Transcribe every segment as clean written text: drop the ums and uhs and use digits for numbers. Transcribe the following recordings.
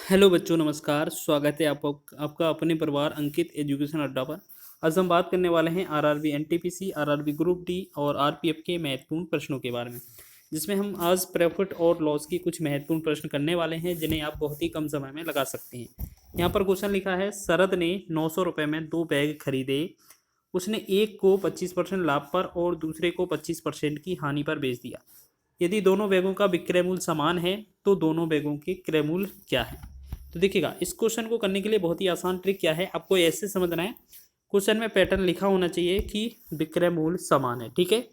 Hello बच्चों, नमस्कार। स्वागत है आपका अपने परिवार अंकित एजुकेशन अड्डा पर। आज हम बात करने वाले हैं RRB NTPC, RRB group D और आरपीएफ के महत्वपूर्ण प्रश्नों के बारे में, जिसमें हम आज प्रॉफिट और लॉस की कुछ महत्वपूर्ण प्रश्न करने वाले हैं जिन्हें आप बहुत ही कम समय में लगा सकते हैं। यहाँ पर क्वेश्चन लिखा है, शरद ने 900 रुपये में 2 बैग खरीदे। उसने एक को 25% लाभ पर और दूसरे को 25% की हानि पर बेच दिया। यदि दोनों बैगों का विक्रय मूल्य समान है तो दोनों बैगों के क्रय मूल्य क्या है। तो देखिएगा, इस क्वेश्चन को करने के लिए बहुत ही आसान ट्रिक क्या है, आपको ऐसे समझना है। क्वेश्चन में पैटर्न लिखा होना चाहिए कि विक्रय मूल्य समान है, ठीक है,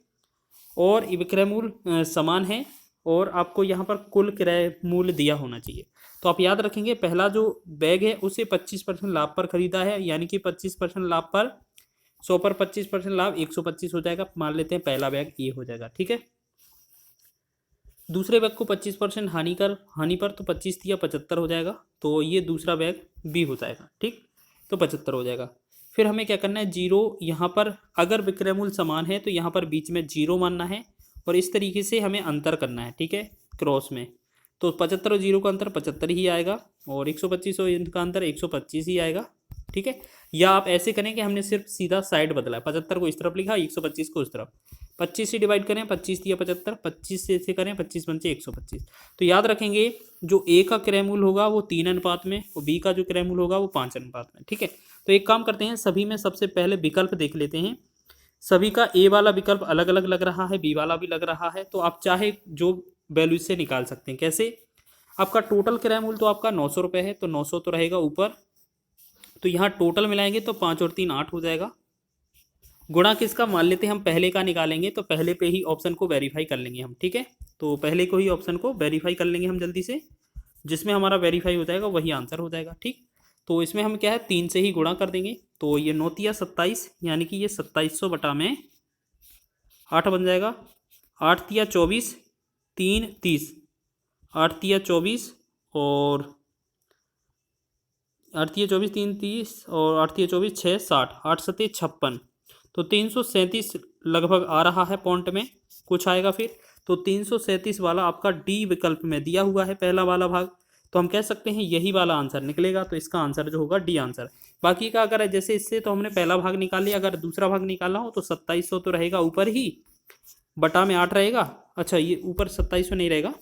और विक्रय मूल्य समान है और आपको यहाँ पर कुल क्रय मूल्य दिया होना चाहिए। तो आप याद रखेंगे, पहला जो बैग है उसे 25% लाभ पर खरीदा है, यानी कि 25% लाभ पर 100 पर 25% लाभ 125 हो जाएगा। मान लेते हैं पहला बैग ये हो जाएगा, ठीक है। दूसरे बैग को 25% हानि पर तो 25 दिया 75 हो जाएगा, तो ये दूसरा बैग बी हो जाएगा, ठीक। तो 75 हो जाएगा। फिर हमें क्या करना है, जीरो यहाँ पर अगर विक्रय मूल्य समान है तो यहाँ पर बीच में जीरो मानना है और इस तरीके से हमें अंतर करना है, ठीक है, क्रॉस में। तो 75 और जीरो का अंतर 75 ही आएगा और 125 और इनका अंतर 125 ही आएगा, ठीक है। या आप ऐसे करें कि हमने सिर्फ सीधा साइड बदला है, 75 को इस तरफ लिखा, 125 को उस तरफ। 25 से डिवाइड करें, 25 दिया 75, 25 से करें 25 पंचे 125। तो याद रखेंगे, जो ए का क्रय मूल्य होगा वो 3 अनुपात में और बी का जो क्रय मूल्य होगा वो 5 अनुपात में, ठीक है। तो एक काम करते हैं, सभी में सबसे पहले विकल्प देख लेते हैं। सभी का ए वाला विकल्प अलग अलग लग रहा है, बी वाला भी लग रहा है, तो आप चाहे जो वैल्यू से निकाल सकते हैं। कैसे? आपका टोटल क्रय मूल्य तो आपका 900 रुपये है, तो 900 तो रहेगा ऊपर, तो यहाँ टोटल मिलाएंगे तो 5 और 3 8 हो जाएगा। गुणा किसका, मान लेते हैं हम पहले का निकालेंगे, तो पहले पे ही ऑप्शन को वेरीफाई कर लेंगे हम, ठीक है। तो पहले को ही ऑप्शन को वेरीफाई कर लेंगे हम जल्दी से, जिसमें हमारा वेरीफाई हो जाएगा वही आंसर हो जाएगा, ठीक। तो इसमें हम क्या है, 3 से ही गुणा कर देंगे, तो ये 9 तिया 27, यानी कि ये 2700 बटा में 8 बन जाएगा। 8 तिया 24, 3 30, 8 तिया 24 और 8 तिया 24 3 30 और 8 तिया 24 6 60, 8 सत्ते 56, तो 337 लगभग आ रहा है पॉइंट में, कुछ आएगा फिर। तो 337 वाला आपका डी विकल्प में दिया हुआ है, पहला वाला भाग, तो हम कह सकते हैं यही वाला आंसर निकलेगा। तो इसका आंसर जो होगा डी आंसर। बाकी का अगर जैसे इससे तो हमने पहला भाग निकाल लिया, अगर दूसरा भाग निकालना हो तो 2700 तो रहेगा ऊपर ही, बटा में 8 रहेगा। अच्छा, ये ऊपर 2700 नहीं रहेगा,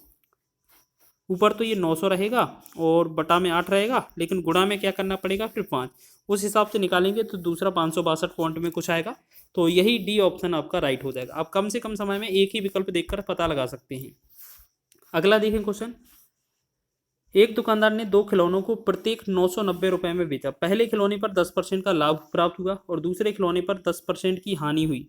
ऊपर तो ये 900 रहेगा और बटा में 8 रहेगा, लेकिन गुणा में क्या करना पड़ेगा फिर 5, उस हिसाब से निकालेंगे तो दूसरा 562 पॉइंट में कुछ आएगा। तो यही डी ऑप्शन आपका राइट हो जाएगा। आप कम से कम समय में एक ही विकल्प देखकर पता लगा सकते हैं। अगला देखें क्वेश्चन। एक दुकानदार ने 2 खिलौनों को प्रत्येक 990 रुपये में बेचा। पहले खिलौने पर 10% का लाभ प्राप्त हुआ और दूसरे खिलौने पर 10% की हानि हुई।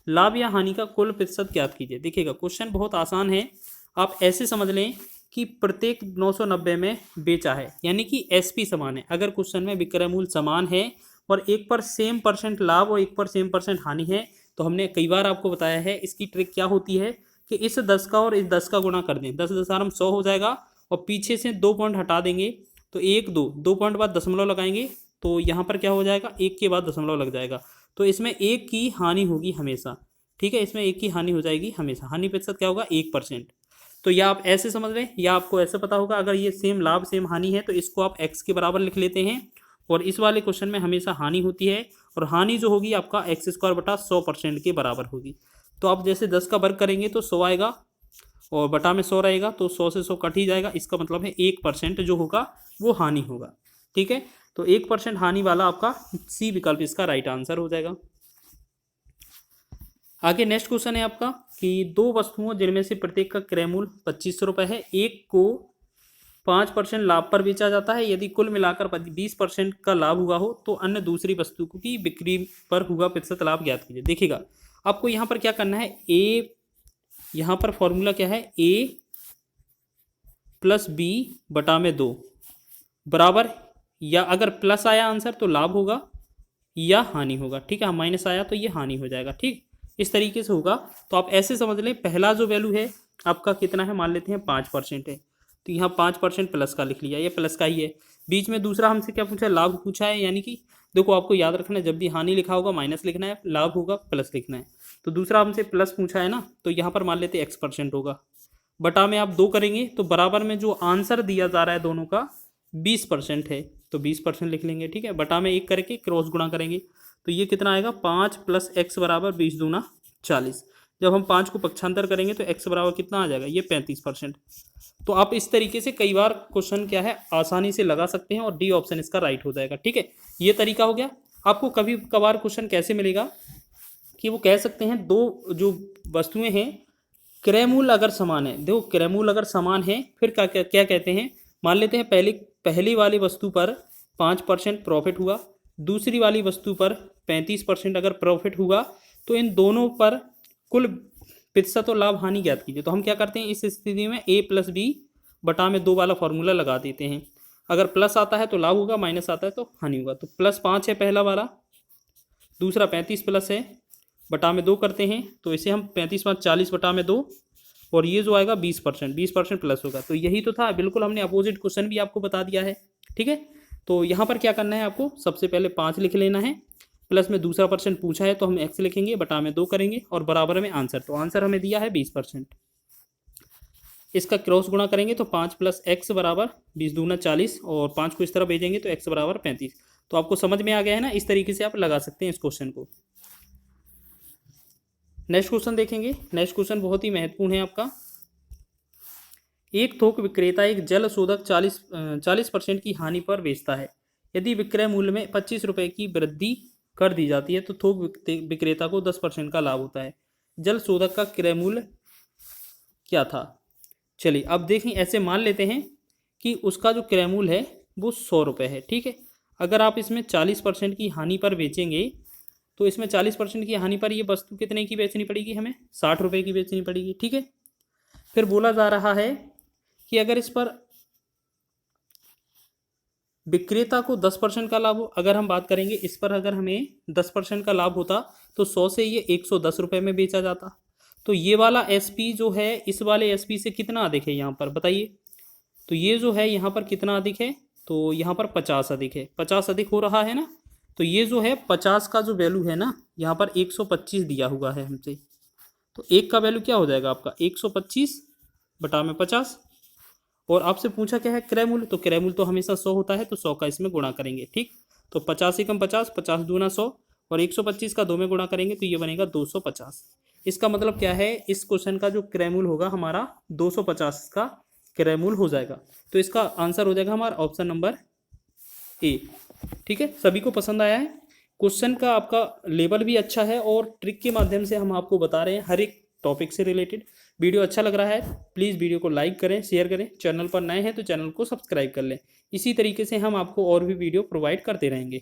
लाभ या हानि का कुल प्रतिशत ज्ञात कीजिए। देखिएगा, क्वेश्चन बहुत आसान है। आप ऐसे समझ लें कि प्रत्येक 990 में बेचा है, यानी कि एसपी समान है। अगर क्वेश्चन में विक्रय मूल्य समान है और एक पर सेम परसेंट लाभ और एक पर सेम परसेंट हानि है, तो हमने कई बार आपको बताया है इसकी ट्रिक क्या होती है कि इस 10 का और इस 10 का गुणा कर दें, 10 10 100 हो जाएगा और पीछे से 2 पॉइंट हटा देंगे, तो 1 2 पॉइंट बाद दशमलव लगाएंगे, तो यहाँ पर क्या हो जाएगा, 1 के बाद दशमलव लग जाएगा, तो इसमें 1 की हानि होगी हमेशा, ठीक है। इसमें 1 की हानि हो जाएगी हमेशा। हानि प्रतिशत क्या होगा, 1%। तो या आप ऐसे समझ लें या आपको ऐसे पता होगा, अगर ये सेम लाभ सेम हानि है तो इसको आप x के बराबर लिख लेते हैं, और इस वाले क्वेश्चन में हमेशा हानि होती है और हानि जो होगी आपका x² बटा 100% के बराबर होगी। तो आप जैसे 10 का वर्ग करेंगे तो 100 आएगा और बटा में 100 रहेगा, तो 100 से 100 कट ही जाएगा। इसका मतलब है 1% जो होगा वो हानि होगा, ठीक है। तो 1% हानि वाला आपका सी विकल्प इसका राइट आंसर हो जाएगा। आगे नेक्स्ट क्वेश्चन है आपका कि 2 वस्तुओं जिनमें से प्रत्येक का क्रय मूल्य 2500 रुपये है, एक को 5% लाभ पर बेचा जाता है। यदि कुल मिलाकर 20% का लाभ हुआ हो तो अन्य दूसरी वस्तु की बिक्री पर हुआ प्रतिशत लाभ ज्ञात कीजिए। देखिएगा, आपको यहाँ पर क्या करना है, ए, यहाँ पर फॉर्मूला क्या है, ए प्लस बी बटा में 2 बराबर, या अगर प्लस आया आंसर तो लाभ होगा या हानि होगा, ठीक है। माइनस आया तो ये हानि हो जाएगा, ठीक। इस तरीके से होगा। तो आप ऐसे समझ लें, पहला जो वैल्यू है आपका कितना है, मान लेते हैं 5% है, तो यहाँ 5% प्लस का लिख लिया, ये प्लस का ही है। बीच में दूसरा हमसे क्या पूछा है, लाभ पूछा है, यानी कि देखो आपको याद रखना है, जब भी हानि लिखा होगा माइनस लिखना है, लाभ होगा प्लस लिखना है। तो दूसरा हमसे प्लस पूछा है ना, तो यहाँ पर मान लेते x% होगा, बटा में आप 2 करेंगे तो बराबर में जो आंसर दिया जा रहा है दोनों का 20% है तो 20% लिख लेंगे, ठीक है। बटा में 1 करके क्रॉस गुणा करेंगे तो ये कितना आएगा, 5 + x बराबर 20 दूना 40। जब हम 5 को पक्षांतर करेंगे तो x बराबर कितना आ जाएगा, ये 35%। तो आप इस तरीके से कई बार क्वेश्चन क्या है आसानी से लगा सकते हैं और डी ऑप्शन इसका राइट हो जाएगा, ठीक है। ये तरीका हो गया। आपको कभी कभार क्वेश्चन कैसे मिलेगा कि वो कह सकते हैं दो जो वस्तुएं हैं क्रयमूल्य अगर समान है, देखो क्रयमूल्य अगर समान है फिर क्या क्या क्या कहते हैं, मान लेते हैं पहली वाली वस्तु पर 5% प्रॉफिट हुआ, दूसरी वाली वस्तु पर 35% अगर प्रॉफिट हुआ, तो इन दोनों पर कुल प्रतिशत और लाभ हानि ज्ञात कीजिए। तो हम क्या करते हैं इस स्थिति में a + b बटा में 2 वाला फॉर्मूला लगा देते हैं। अगर प्लस आता है तो लाभ होगा, माइनस आता है तो हानि होगा। तो +5 है पहला वाला, दूसरा 35 प्लस है, बटा में 2 करते हैं तो इसे हम 35 + 40 बटा में 2, और ये जो आएगा 20% प्लस होगा। तो यही तो था, बिल्कुल हमने अपोजिट क्वेश्चन भी आपको बता दिया है, ठीक है। तो यहाँ पर क्या करना है आपको, सबसे पहले 5 लिख लेना है, प्लस में दूसरा परसेंट पूछा है तो हम x लिखेंगे, बटा में 2 करेंगे और बराबर में आंसर। तो आंसर हमें दिया है 20%। इसका क्रॉस गुणा करेंगे तो 5 + x बराबर 20 दूना 40, और 5 को इस तरफ भेजेंगे तो x बराबर 35। तो आपको समझ में आ गया है ना, इस तरीके से आप लगा सकते हैं इस क्वेश्चन को। नेक्स्ट क्वेश्चन देखेंगे। नेक्स्ट क्वेश्चन बहुत ही महत्वपूर्ण है आपका। एक थोक विक्रेता एक जल शोधक 40% की हानि पर बेचता है। यदि विक्रय मूल्य में 25 रुपये की वृद्धि कर दी जाती है तो थोक विक्रेता को 10% का लाभ होता है। जल शोधक का क्रय मूल्य क्या था। चलिए अब देखें, ऐसे मान लेते हैं कि उसका जो क्रय मूल्य है वो 100 रुपये है, ठीक है। अगर आप इसमें 40% की हानि पर बेचेंगे तो इसमें 40% की हानि पर ये वस्तु कितने की बेचनी पड़ेगी, हमें 60 रुपये की बेचनी पड़ेगी, ठीक है। फिर बोला जा रहा है कि अगर इस पर विक्रेता को 10% का लाभ हो, अगर हम बात करेंगे इस पर अगर हमें 10% का लाभ होता तो 100 से ये 110 रुपये में बेचा जाता। तो ये वाला एसपी जो है इस वाले एसपी से कितना अधिक है यहाँ पर बताइए। तो ये जो है यहाँ पर कितना अधिक है, तो यहाँ पर 50 अधिक है, 50 अधिक हो रहा है ना। तो ये जो है 50 का जो वैल्यू है ना, यहाँ पर 125 दिया हुआ है हमसे। तो एक का वैल्यू क्या हो जाएगा आपका 125 बटा में 50, और आपसे पूछा क्या है क्रय मूल्य, तो क्रय मूल्य तो हमेशा 100 होता है तो 100 का इसमें गुणा करेंगे, ठीक। तो 50 × 50, 50 दूना 100, और 125 का 2 में गुणा करेंगे तो ये बनेगा 250। इसका मतलब क्या है, इस क्वेश्चन का जो क्रय मूल्य होगा हमारा 250 का क्रय मूल्य हो जाएगा। तो इसका आंसर हो जाएगा हमारा ऑप्शन नंबर ए, ठीक है। सभी को पसंद आया है क्वेश्चन का, आपका लेवल भी अच्छा है और ट्रिक के माध्यम से हम आपको बता रहे हैं हर एक टॉपिक से रिलेटेड। वीडियो अच्छा लग रहा है प्लीज़ वीडियो को लाइक करें, शेयर करें, चैनल पर नए हैं तो चैनल को सब्सक्राइब कर लें। इसी तरीके से हम आपको और भी वीडियो प्रोवाइड करते रहेंगे।